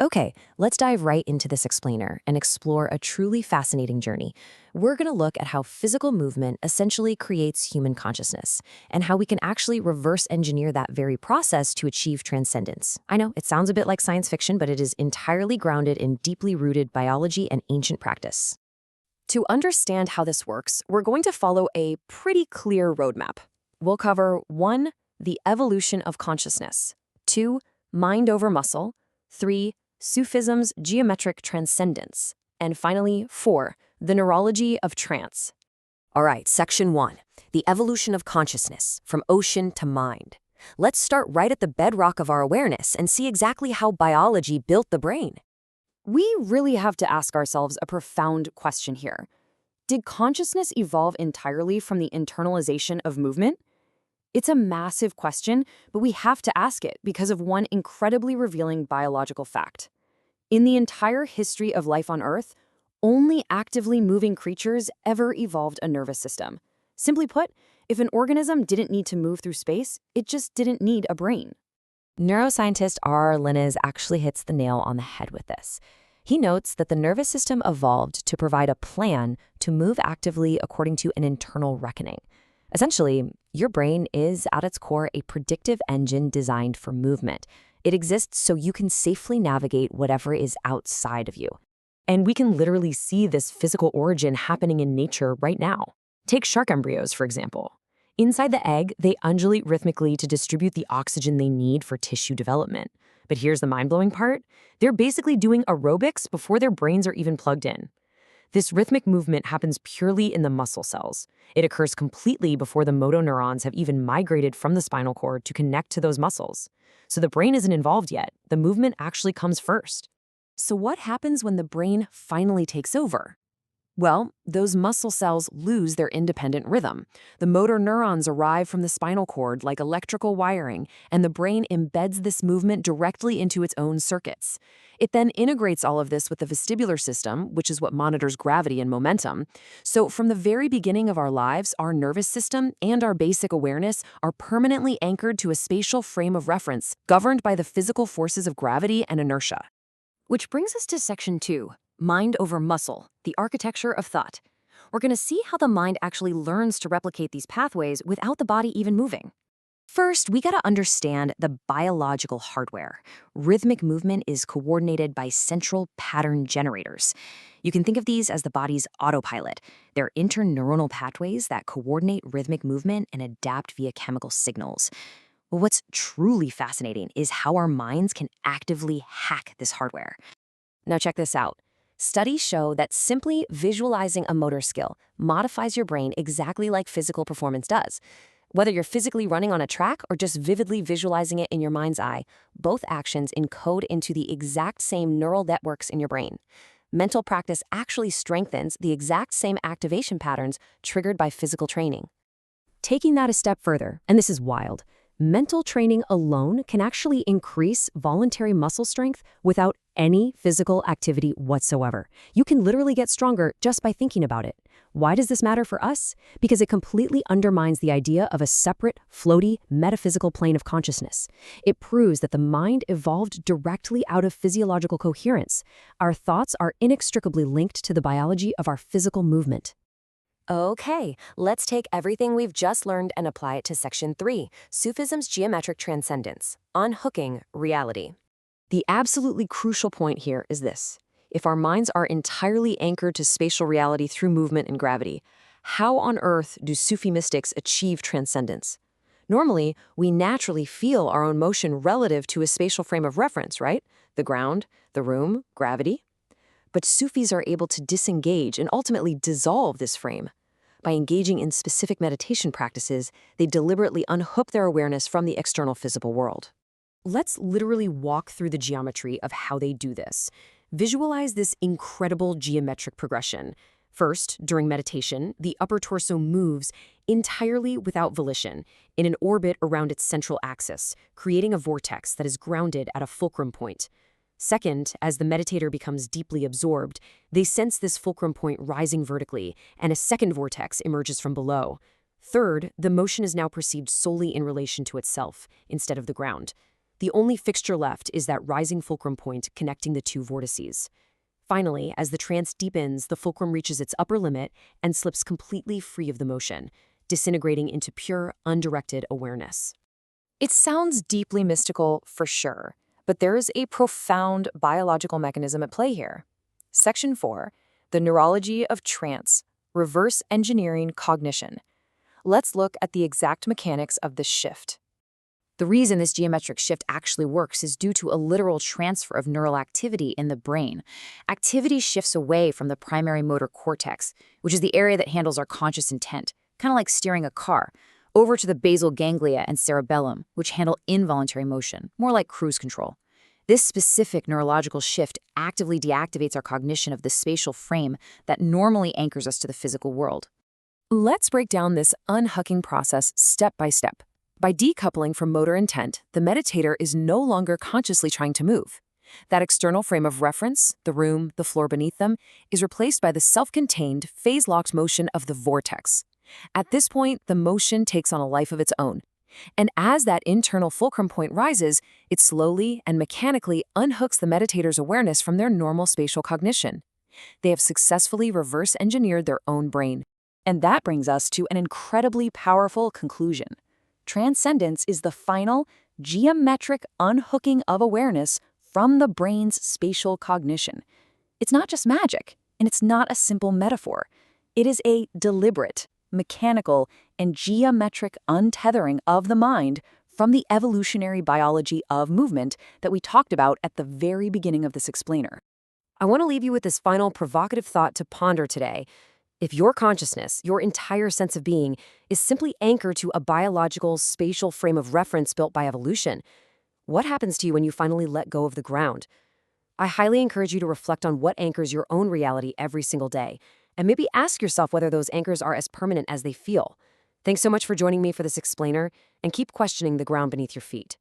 Okay, let's dive right into this explainer and explore a truly fascinating journey. We're going to look at how physical movement essentially creates human consciousness and how we can actually reverse engineer that very process to achieve transcendence. I know it sounds a bit like science fiction, but it is entirely grounded in deeply rooted biology and ancient practice. To understand how this works, we're going to follow a pretty clear roadmap. We'll cover 1, the evolution of consciousness, 2, mind over muscle, 3, Sufism's geometric transcendence, and finally, 4, the neurology of trance. All right, section 1, the evolution of consciousness, from ocean to mind. Let's start right at the bedrock of our awareness and see exactly how biology built the brain. We really have to ask ourselves a profound question here. Did consciousness evolve entirely from the internalization of movement? It's a massive question, but we have to ask it because of one incredibly revealing biological fact. In the entire history of life on Earth, only actively moving creatures ever evolved a nervous system. Simply put, if an organism didn't need to move through space, it just didn't need a brain. Neuroscientist R. Linnes actually hits the nail on the head with this. He notes that the nervous system evolved to provide a plan to move actively according to an internal reckoning. Essentially, your brain is, at its core, a predictive engine designed for movement. It exists so you can safely navigate whatever is outside of you. And we can literally see this physical origin happening in nature right now. Take shark embryos, for example. Inside the egg, they undulate rhythmically to distribute the oxygen they need for tissue development. But here's the mind-blowing part. They're basically doing aerobics before their brains are even plugged in. This rhythmic movement happens purely in the muscle cells. It occurs completely before the motoneurons have even migrated from the spinal cord to connect to those muscles. So the brain isn't involved yet. The movement actually comes first. So what happens when the brain finally takes over? Well, those muscle cells lose their independent rhythm. The motor neurons arrive from the spinal cord like electrical wiring, and the brain embeds this movement directly into its own circuits. It then integrates all of this with the vestibular system, which is what monitors gravity and momentum. So from the very beginning of our lives, our nervous system and our basic awareness are permanently anchored to a spatial frame of reference, governed by the physical forces of gravity and inertia. Which brings us to section 2. Mind over muscle, the architecture of thought. We're going to see how the mind actually learns to replicate these pathways without the body even moving. First, we got to understand the biological hardware. Rhythmic movement is coordinated by central pattern generators. You can think of these as the body's autopilot. They're interneuronal pathways that coordinate rhythmic movement and adapt via chemical signals. Well, what's truly fascinating is how our minds can actively hack this hardware. Now check this out. Studies show that simply visualizing a motor skill modifies your brain exactly like physical performance does. Whether you're physically running on a track or just vividly visualizing it in your mind's eye, both actions encode into the exact same neural networks in your brain. Mental practice actually strengthens the exact same activation patterns triggered by physical training. Taking that a step further, and this is wild, mental training alone can actually increase voluntary muscle strength without any physical activity whatsoever. You can literally get stronger just by thinking about it. Why does this matter for us? Because it completely undermines the idea of a separate, floaty, metaphysical plane of consciousness. It proves that the mind evolved directly out of physiological coherence. Our thoughts are inextricably linked to the biology of our physical movement. Okay, let's take everything we've just learned and apply it to section 3, Sufism's geometric transcendence, unhooking reality. The absolutely crucial point here is this. If our minds are entirely anchored to spatial reality through movement and gravity, how on earth do Sufi mystics achieve transcendence? Normally, we naturally feel our own motion relative to a spatial frame of reference, right? The ground, the room, gravity. But Sufis are able to disengage and ultimately dissolve this frame. By engaging in specific meditation practices, they deliberately unhook their awareness from the external physical world. Let's literally walk through the geometry of how they do this. Visualize this incredible geometric progression. First, during meditation, the upper torso moves entirely without volition in an orbit around its central axis, creating a vortex that is grounded at a fulcrum point. Second, as the meditator becomes deeply absorbed, they sense this fulcrum point rising vertically, and a second vortex emerges from below. Third, the motion is now perceived solely in relation to itself, instead of the ground. The only fixture left is that rising fulcrum point connecting the two vortices. Finally, as the trance deepens, the fulcrum reaches its upper limit and slips completely free of the motion, disintegrating into pure, undirected awareness. It sounds deeply mystical for sure, but there is a profound biological mechanism at play here. Section 4, the neurology of trance, reverse engineering cognition. Let's look at the exact mechanics of this shift. The reason this geometric shift actually works is due to a literal transfer of neural activity in the brain. Activity shifts away from the primary motor cortex, which is the area that handles our conscious intent, kind of like steering a car, over to the basal ganglia and cerebellum, which handle involuntary motion, more like cruise control. This specific neurological shift actively deactivates our cognition of the spatial frame that normally anchors us to the physical world. Let's break down this unhooking process step by step. By decoupling from motor intent, the meditator is no longer consciously trying to move. That external frame of reference, the room, the floor beneath them, is replaced by the self-contained, phase-locked motion of the vortex. At this point, the motion takes on a life of its own. And as that internal fulcrum point rises, it slowly and mechanically unhooks the meditator's awareness from their normal spatial cognition. They have successfully reverse-engineered their own brain. And that brings us to an incredibly powerful conclusion. Transcendence is the final, geometric unhooking of awareness from the brain's spatial cognition. It's not just magic, and it's not a simple metaphor. It is a deliberate, mechanical, and geometric untethering of the mind from the evolutionary biology of movement that we talked about at the very beginning of this explainer. I want to leave you with this final provocative thought to ponder today. If your consciousness, your entire sense of being, is simply anchored to a biological, spatial frame of reference built by evolution, what happens to you when you finally let go of the ground? I highly encourage you to reflect on what anchors your own reality every single day, and maybe ask yourself whether those anchors are as permanent as they feel. Thanks so much for joining me for this explainer, and keep questioning the ground beneath your feet.